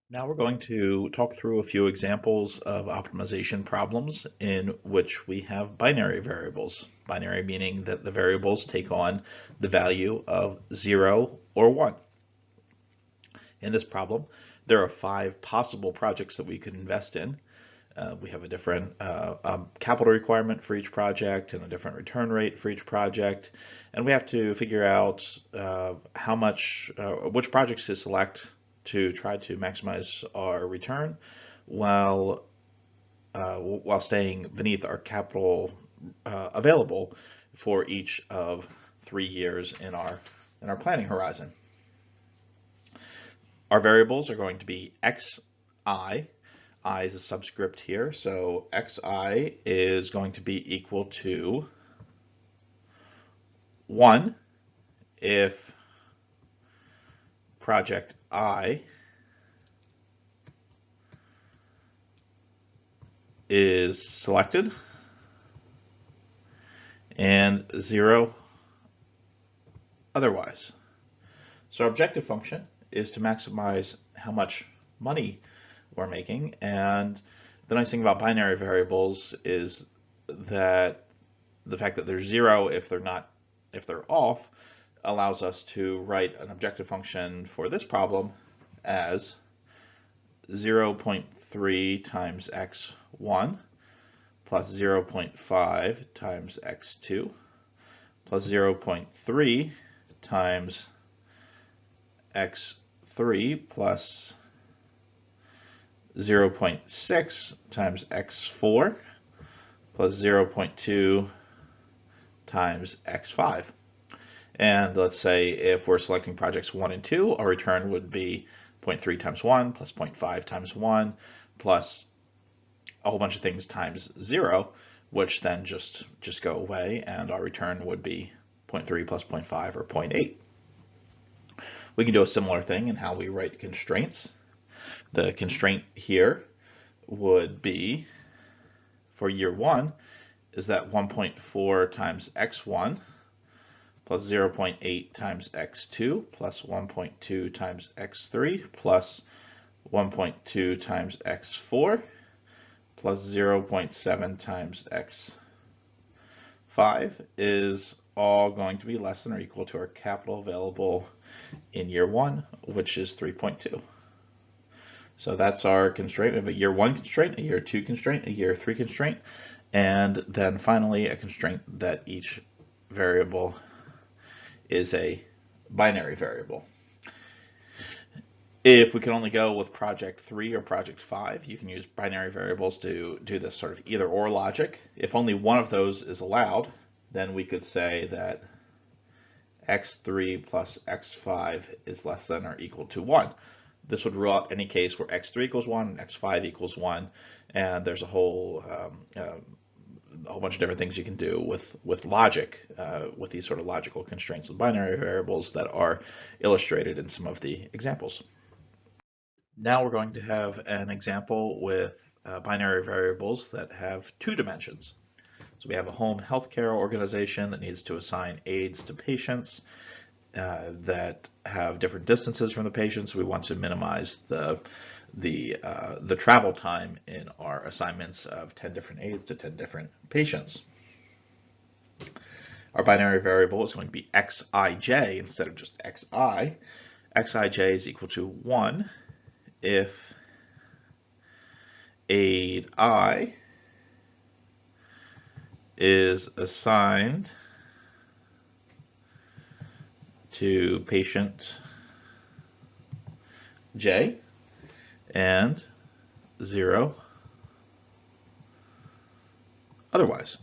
Now we're going to talk through a few examples of optimization problems in which we have binary variables. Binary meaning that the variables take on the value of 0 or 1. In this problem, there are 5 possible projects that we could invest in. We have a different capital requirement for each project and a different return rate for each project. And we have to figure out which projects to select to try to maximize our return while staying beneath our capital available for each of 3 years in our planning horizon. Our variables are going to be xi. I is a subscript here, so xi is going to be equal to 1 if project I is selected and 0 otherwise. So our objective function is to maximize how much money we're making, and the nice thing about binary variables is that the fact that they're 0 if they're off allows us to write an objective function for this problem as 0.3 times x1 plus 0.5 times x2 plus 0.3 times x3 plus 0.6 times x4 plus 0.2 times x5. And let's say if we're selecting projects 1 and 2, our return would be 0.3 times 1 plus 0.5 times 1 plus a whole bunch of things times 0, which then just go away, and our return would be 0.3 plus 0.5 or 0.8. We can do a similar thing in how we write constraints. The constraint here would be, for year 1, is that 1.4 times x1 plus 0.8 times x2 plus 1.2 times x3 plus 1.2 times x4 plus 0.7 times x5 is all going to be less than or equal to our capital available in year 1, which is 3.2. So that's our constraint. We have a year 1 constraint, a year 2 constraint, a year 3 constraint, and then finally a constraint that each variable is a binary variable. If we can only go with project 3 or project 5, you can use binary variables to do this sort of either or logic. If only one of those is allowed, then we could say that x3 plus x5 is less than or equal to 1. This would rule out any case where x3 equals 1 and x5 equals 1, and there's a whole bunch of different things you can do with logic, with these sort of logical constraints with binary variables that are illustrated in some of the examples. Now we're going to have an example with binary variables that have 2 dimensions. So we have a home healthcare organization that needs to assign aides to patients that have different distances from the patients. We want to minimize the travel time in our assignments of 10 different aides to 10 different patients. Our binary variable is going to be xij instead of just xi. Xij is equal to 1 if aide I is assigned to patient J and 0 otherwise.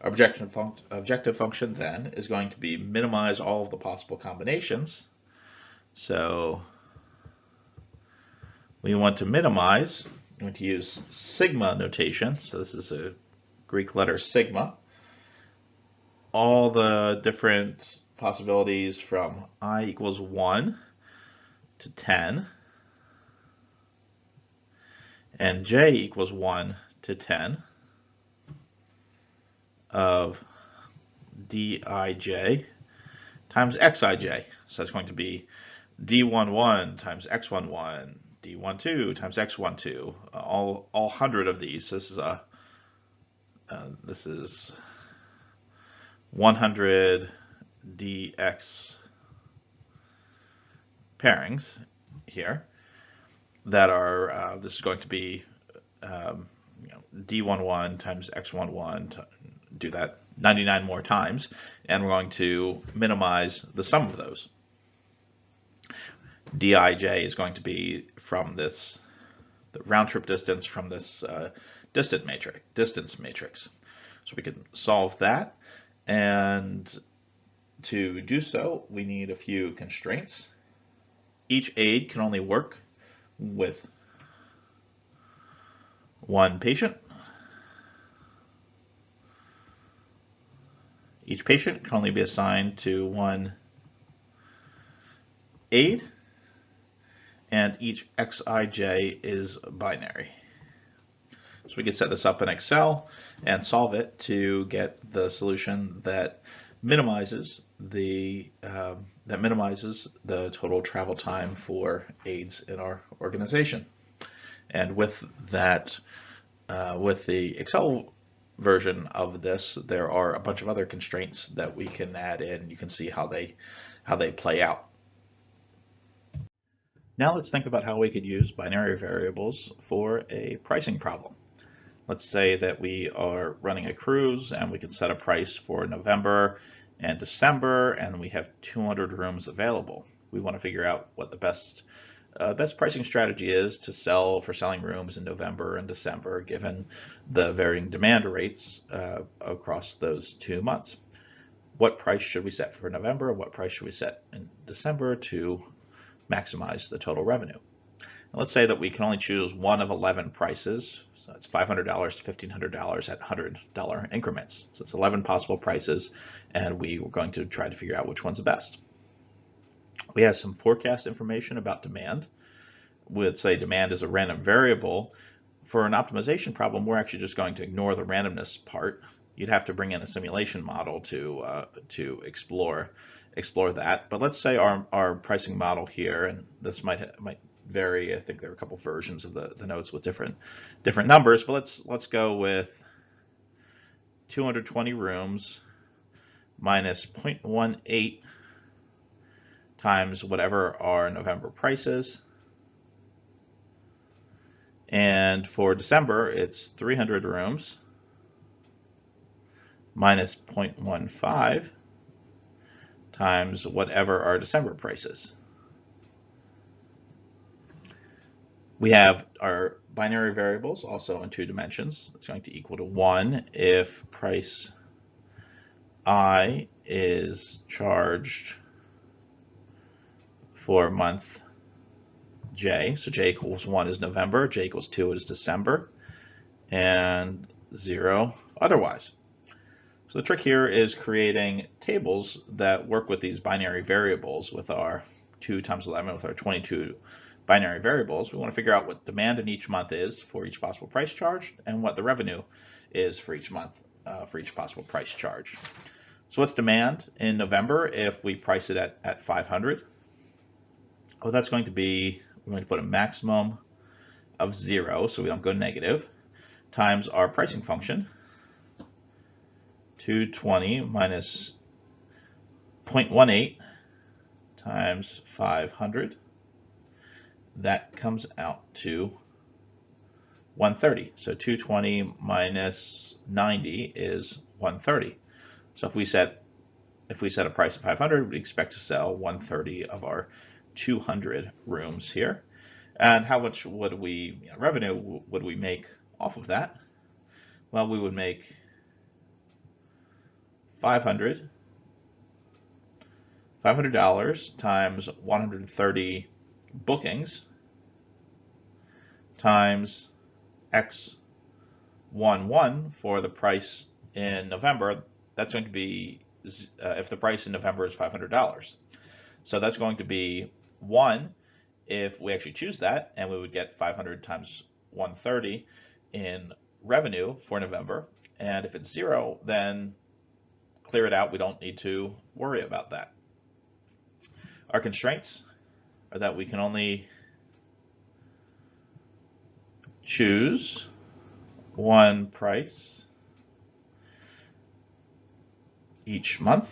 Our objective function then is going to be minimize all of the possible combinations. So we want to minimize, I'm going to use sigma notation, so this is a Greek letter sigma, all the different possibilities from I equals 1 to 10 and j equals 1 to 10 of dij times xij. So that's going to be D11 times X11, D12 times X12, all 100 of these. This is 100 DX pairings here that are, this is going to be D11 times X11, do that 99 more times, and we're going to minimize the sum of those. Dij is going to be from this, the round trip distance from this distance matrix. So we can solve that, and to do so, we need a few constraints. Each aide can only work with one patient. Each patient can only be assigned to one aide, and each Xij is binary. So we could set this up in Excel and solve it to get the solution that minimizes the total travel time for aides in our organization. And with that, with the Excel version of this, there are a bunch of other constraints that we can add in. You can see how they play out. Now let's think about how we could use binary variables for a pricing problem. Let's say that we are running a cruise and we can set a price for November and December, and we have 200 rooms available. We want to figure out what the best pricing strategy is to selling rooms in November and December, given the varying demand rates across those 2 months. What price should we set for November? What price should we set in December to maximize the total revenue? And let's say that we can only choose one of 11 prices. So that's $500 to $1,500 at $100 increments. So it's 11 possible prices, and we were going to try to figure out which one's the best. We have some forecast information about demand. We'd say demand is a random variable. For an optimization problem, we're actually just going to ignore the randomness part. You'd have to bring in a simulation model to explore that. But let's say our pricing model here, and this might vary. I think there are a couple versions of the notes with different numbers, but let's go with 220 rooms minus 0.18 times whatever our November price is. And for December, it's 300 rooms minus 0.15 times whatever our December price is. We have our binary variables also in 2 dimensions. It's going to equal to 1 if price I is charged for month J. So J equals 1 is November, J equals 2 is December, and 0 otherwise. So the trick here is creating tables that work with these binary variables with our 2 times 11, with our 22 binary variables. We want to figure out what demand in each month is for each possible price charge, and what the revenue is for each month for each possible price charge. So what's demand in November if we price it at 500? Well, that's going to be, we're going to put a maximum of 0, so we don't go negative, times our pricing function, 220 minus 0.18 times 500. That comes out to 130. So 220 minus 90 is 130. So if we set a price of 500, we expect to sell 130 of our 200 rooms here. And how much would revenue would we make off of that? Well, we would make $500 times 130 bookings times X11 for the price in November. That's going to be, if the price in November is $500. So that's going to be 1 if we actually choose that, and we would get 500 times 130 in revenue for November. And if it's 0, then clear it out. We don't need to worry about that. Our constraints: are that we can only choose one price each month,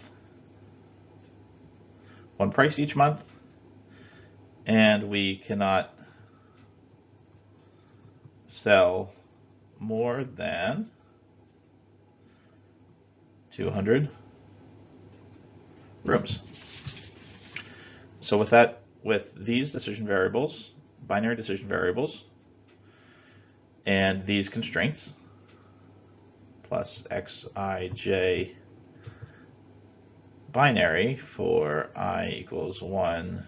and we cannot sell more than 200 rooms. So with these decision variables, binary decision variables, and these constraints, plus xij binary for I equals 1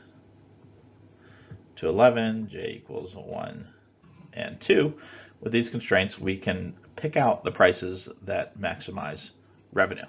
to 11, j equals 1 and 2, with these constraints we can pick out the prices that maximize revenue.